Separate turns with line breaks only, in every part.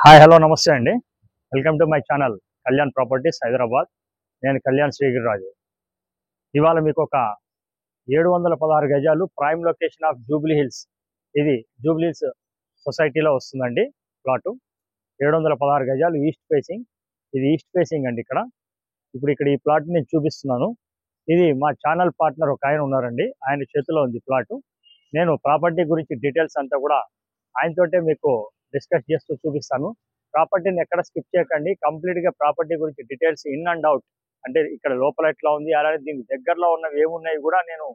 Hi hello నమస్తే అండి. Welcome to my channel Kalyan properties Hyderabad. నేను కళ్యాణ్ శ్రీగిరిరాజు. ఇవాళ మీకు ఒక 716 గజాలు prime location of Jubilee hills, ఇది జూబ్లీ హిల్స్ సొసైటీలో వస్తుందండి. ప్లాటు 716 గజాలు ఈస్ట్ ఫేసింగ్. ఇది ఈస్ట్ ఫేసింగ్ అండి. ఇప్పుడు ఈ ప్లాట్ నేను చూపిస్తున్నాను. ఇది మా ఛానల్ పార్ట్నర్ ఒక ఆయన ఉన్నారండి, ఆయన చేతిలో ఉంది ప్లాటు. నేను ప్రాపర్టీ గురించి డీటెయిల్స్ అంతా కూడా ఆయనతోటే మీకు డిస్కస్ చేస్తూ చూపిస్తాను. ప్రాపర్టీని ఎక్కడ స్కిప్ చేయకండి. కంప్లీట్ గా ప్రాపర్టీ గురించి డీటెయిల్స్ ఇన్ అండ్ అవుట్, అంటే ఇక్కడ లోపల ఎట్లా ఉంది, అలాగే దీనికి దగ్గరలో ఉన్నవి ఏమున్నాయి కూడా నేను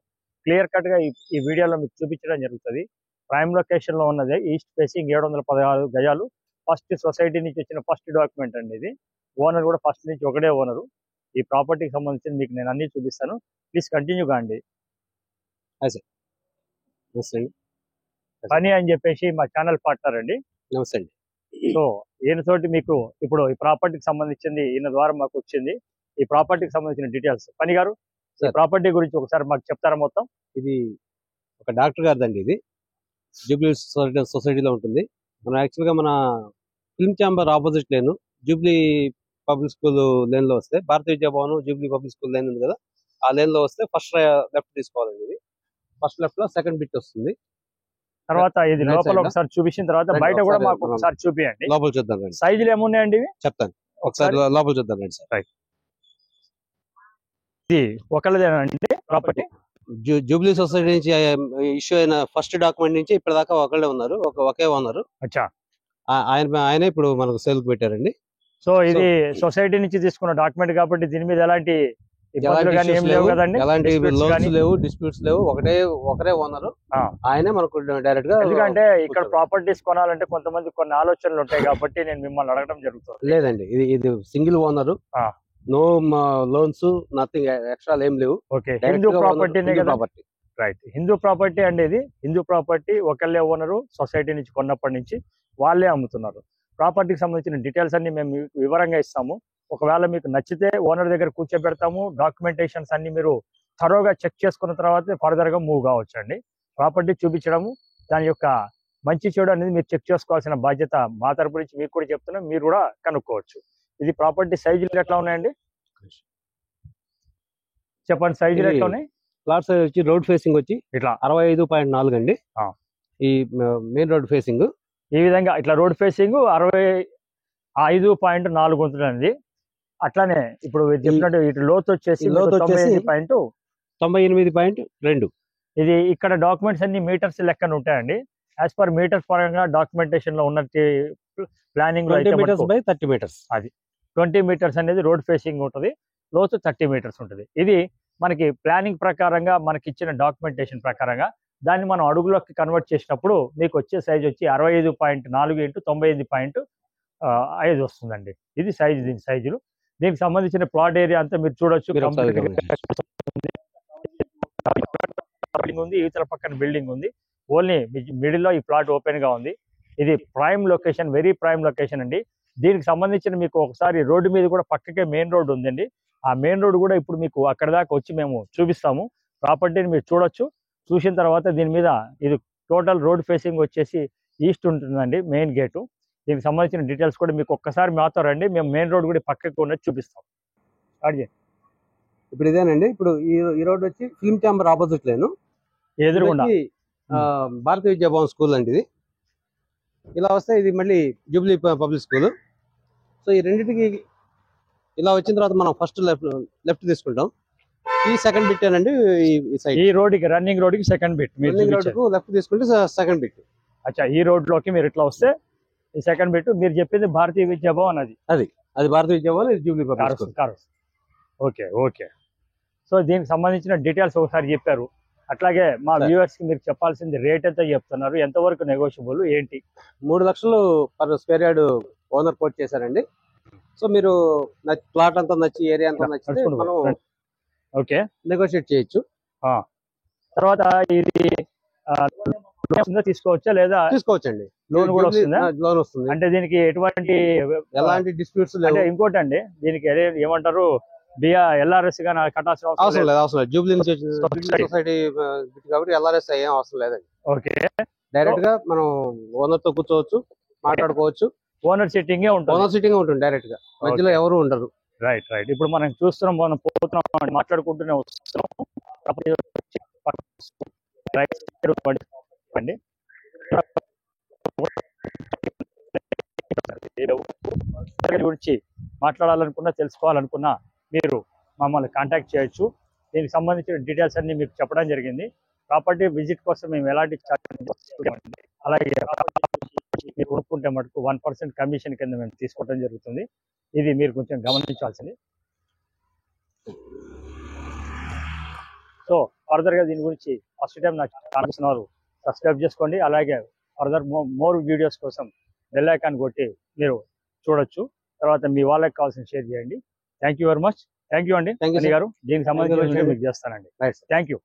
క్లియర్ కట్ గా ఈ వీడియోలో మీకు చూపించడం జరుగుతుంది. ప్రైమ్ లొకేషన్ లో ఉన్నది ఈస్ట్ ఫేసింగ్ 716 గజాలు. ఫస్ట్ సొసైటీ నుంచి వచ్చిన ఫస్ట్ డాక్యుమెంట్ అండి ఇది. ఓనర్ కూడా ఫస్ట్ నుంచి ఒకటే ఓనరు. ఈ ప్రాపర్టీకి సంబంధించి మీకు నేను అన్ని చూపిస్తాను. ప్లీజ్ కంటిన్యూ కాండి. పని అని చెప్పేసి మా ఛానల్ పార్ట్నర్ అండి.
నమస్తే అండి.
సో ఈయనతోటి మీకు ఇప్పుడు ఈ ప్రాపర్టీకి సంబంధించింది ఈయన ద్వారా మాకు వచ్చింది. ఈ ప్రాపర్టీకి సంబంధించిన డీటెయిల్స్ పని గారు ఈ ప్రాపర్టీ గురించి ఒకసారి మాకు చెప్తారా మొత్తం?
ఇది ఒక డాక్టర్ గారిదండి. ఇది జూబ్లీ సొసైటీలో ఉంటుంది. మనం యాక్చువల్గా మన film chamber opposite lane, Jubilee public school lane లో వస్తే, Bharatiya Vidya Bhavan Jubilee public school lane ఉంది కదా, ఆ లేన్ లో వస్తే ఫస్ట్ లెఫ్ట్ తీసుకోవాలండి. ఇది ఫస్ట్ లెఫ్ట్ లో సెకండ్ బిట్ వస్తుంది.
తర్వాత ఇది లోపల ఒకసారి చూపించిన తర్వాత బయట కూడా మాకు ఒకసారి చూపియండి.
లోపల చూద్దాం రండి.
సైజులు ఏమున్నాయండి ఇవి
చెప్తాను, ఒకసారి లోపల చూద్దాం రండి సార్.
ఇది ఒకళ్ళదేనండి ప్రాపర్టీ.
జూబ్లీ సొసైటీ నుంచి ఇష్యూ అయిన ఫస్ట్ డాక్యుమెంట్ నుంచి ఇప్పటిదాకా ఒకళ్ళే ఉన్నారు, ఒకే ఉన్నారు.
అచ్చా,
ఆయన ఇప్పుడు మనకు సేల్ కి పెట్టారండి.
సో ఇది సొసైటీ నుంచి తీసుకున్న డాక్యుమెంట్ కాబట్టి దీని మీద ఎలాంటి
ఎలాంటి లోన్స్ లేవు, డిస్ప్యూట్స్ లేవు. ఒకరే ఓనరు, ఆయనే మనకు డైరెక్ట్ గా.
ఎందుకంటే ఇక్కడ ప్రాపర్టీస్ కొనాలంటే కొంతమంది కొన్ని ఆలోచనలు ఉంటాయి కాబట్టి నేను మిమ్మల్ని అడగడం జరుగుతుంది.
లేదండి, ఇది single owner, no loans, nothing extra ఏం లేవు.
ఓకే, హిందూ ప్రాపర్టీనే కదా. రైట్, హిందూ ప్రాపర్టీ అండి ఇది. హిందూ ప్రాపర్టీ, ఒకళ్ళే ఓనరు, సొసైటీ నుంచి కొన్నప్పటి నుంచి వాళ్ళే అమ్ముతున్నారు. ప్రాపర్టీకి సంబంధించిన డీటెయిల్స్ అన్ని మేము వివరంగా ఇస్తాము. ఒకవేళ మీకు నచ్చితే ఓనర్ దగ్గర కూర్చోబెడతాము. డాక్యుమెంటేషన్స్ అన్ని మీరు థరోగా చెక్ చేసుకున్న తర్వాత ఫర్దర్ గా మూవ్ కావచ్చండి. ప్రాపర్టీ చూపించడము, దాని యొక్క మంచి చెడు అనేది మీరు చెక్ చేసుకోవాల్సిన బాధ్యత మా తరపు నుంచి మీకు కూడా చెప్తున్నాం, మీరు కూడా కనుక్కోవచ్చు. ఇది ప్రాపర్టీ సైజులు ఎట్లా ఉన్నాయండి చెప్పండి, సైజులు ఎట్లా ఉన్నాయి?
ప్లాట్ సైజ్ వచ్చి రోడ్ ఫేసింగ్ వచ్చి
ఇట్లా
65.4 అండి. ఈ మెయిన్ రోడ్ ఫేసింగ్
ఈ విధంగా ఇట్లా రోడ్ ఫేసింగ్ 65.4 ఉంటుందండి. అట్లానే ఇప్పుడు చెప్పినట్టు ఇటు లోతు వచ్చేసి
98.2.
ఇది ఇక్కడ డాక్యుమెంట్స్ అన్ని మీటర్స్ లెక్కన ఉంటాయండి. యాజ్ పర్ మీటర్స్ పరంగా డాక్యుమెంటేషన్ లో ఉన్నట్టు ప్లానింగ్ లో
30 మీటర్స్
అది 20 మీటర్స్ అనేది రోడ్ ఫేసింగ్ ఉంటుంది, లోతు 30 మీటర్స్ ఉంటుంది. ఇది మనకి ప్లానింగ్ ప్రకారంగా మనకి ఇచ్చిన డాక్యుమెంటేషన్ ప్రకారంగా దాన్ని మనం అడుగులోకి కన్వర్ట్ చేసినప్పుడు మీకు వచ్చే సైజ్ వచ్చి 65.4 × 98.5 వస్తుందండి. ఇది సైజు, దీని సైజులు. దీనికి సంబంధించిన ప్లాట్ ఏరియా అంతా మీరు చూడొచ్చు. ఉంది, ఇవతల పక్కన బిల్డింగ్ ఉంది. ఓన్లీ మిడిల్ లో ఈ ప్లాట్ ఓపెన్ గా ఉంది. ఇది prime location, very prime location అండి. దీనికి సంబంధించిన మీకు ఒకసారి రోడ్డు మీద కూడా పక్కకే మెయిన్ రోడ్ ఉందండి. ఆ మెయిన్ రోడ్ కూడా ఇప్పుడు మీకు అక్కడ దాకా వచ్చి మేము చూపిస్తాము. ప్రాపర్టీని మీరు చూడొచ్చు. చూసిన తర్వాత దీని మీద ఇది టోటల్ రోడ్ ఫేసింగ్ వచ్చేసి ఈస్ట్ ఉంటుందండి, మెయిన్ గేటు. దీనికి సంబంధించిన డీటెయిల్స్ కూడా మీకు ఒక్కసారి మాతో రండి, మేము మెయిన్ రోడ్ కూడా పక్కకు ఉన్నది చూపిస్తాం.
ఇప్పుడు ఇదేనండి. ఇప్పుడు ఈ రోడ్ వచ్చి ఫిల్మ్ ఛాంబర్ ఆపోజిట్ లేను,
ఎదురుగుండా
భారతీయ విద్యాభవన్ స్కూల్ అండి. ఇది ఇలా వస్తే ఇది మళ్ళీ జూబ్లీ పబ్లిక్ స్కూల్. సో ఈ రెండింటికి ఇలా వచ్చిన తర్వాత మనం ఫస్ట్ లెఫ్ట్ తీసుకుంటాం. ఈ సెకండ్ బిట్ అండి, ఈ రోడ్కి రన్నింగ్ రోడ్కి సెకండ్ బిట్, లెఫ్ట్ తీసుకుంటే సెకండ్ బిట్.
అచ్చా, ఈ రోడ్ లోకి మీరు ఇట్లా వస్తే ఈ సెకండ్ బిట్. మీరు చెప్పింది భారతీయ విద్యాభవన్,
అది భారతీయ విద్యాభవన్, ఇది జూబ్లీ పబ్లిక్.
ఓకే. సో దీనికి సంబంధించిన డీటెయిల్స్ ఒకసారి చెప్పారు. అట్లాగే మా వ్యూవర్స్ కి మీరు చెప్పాల్సింది రేట్ ఎంత చెప్తున్నారు, ఎంతవరకు నెగోషియబుల్ ఏంటి?
3 లక్షలు per square yard owner coat చేశారండి. సో మీరు ప్లాట్ అంతా నచ్చి, ఏరియా అంతా నచ్చితే మనం
ఓకే
నెగోషియేట్ చేయొచ్చు.
తర్వాత ఇది తీసుకోవచ్చా లేదా?
తీసుకోవచ్చండి,
లోన్ కూడా వస్తుందా?
లోన్ వస్తుంది.
అంటే దీనికి
ఎలాంటి డిస్ప్యూట్స్ లేవు.
ఇంకోటి అండి, దీనికి ఏమంటారు, ఎల్ఆర్ఎస్ గా కట్టాల్సిన
అవసరం లేదు. జూబ్లీ నుంచి సొసైటీ కాబట్టి ఎల్ఆర్ఎస్ ఏం అవసరం లేదండి.
ఓకే,
డైరెక్ట్ గా మనం ఓనర్ తో కూర్చోవచ్చు, మాట్లాడుకోవచ్చు.
ఓనర్ సిట్టింగే ఉంటుంది.
ఓనర్ సిట్టింగ్ ఉంటుంది డైరెక్ట్ గా, మధ్యలో ఎవరు ఉండరు.
Right right. ఇప్పుడు మనం చూస్తున్నాం, మనం పోతున్నాం, మాట్లాడుకుంటూనే వస్తున్నాం. అండి గురించి మాట్లాడాలనుకున్నా, తెలుసుకోవాలనుకున్నా మీరు మమ్మల్ని కాంటాక్ట్ చేయొచ్చు. దీనికి సంబంధించిన డీటెయిల్స్ అన్ని మీకు చెప్పడం జరిగింది. ప్రాపర్టీ విజిట్ కోసం మేము ఎలాంటి అలాగే మీరు కొనుక్కుంటే మటుకు 1% కమిషన్ కింద మేము తీసుకోవడం జరుగుతుంది. ఇది మీరు కొంచెం గమనించాల్సింది. సో ఫర్దర్గా దీని గురించి ఫస్ట్ టైం నాకు ఛానల్ సబ్స్క్రైబ్ చేసుకోండి. అలాగే ఫర్దర్ మోర్ వీడియోస్ కోసం బెల్ ఐకాన్ కొట్టి మీరు చూడొచ్చు. తర్వాత మీ వాళ్ళకి కావాల్సిన షేర్ చేయండి. Thank you very much. Thank you అండి గారు. దీనికి సంబంధించిన మీకు చేస్తానండి. Thank you.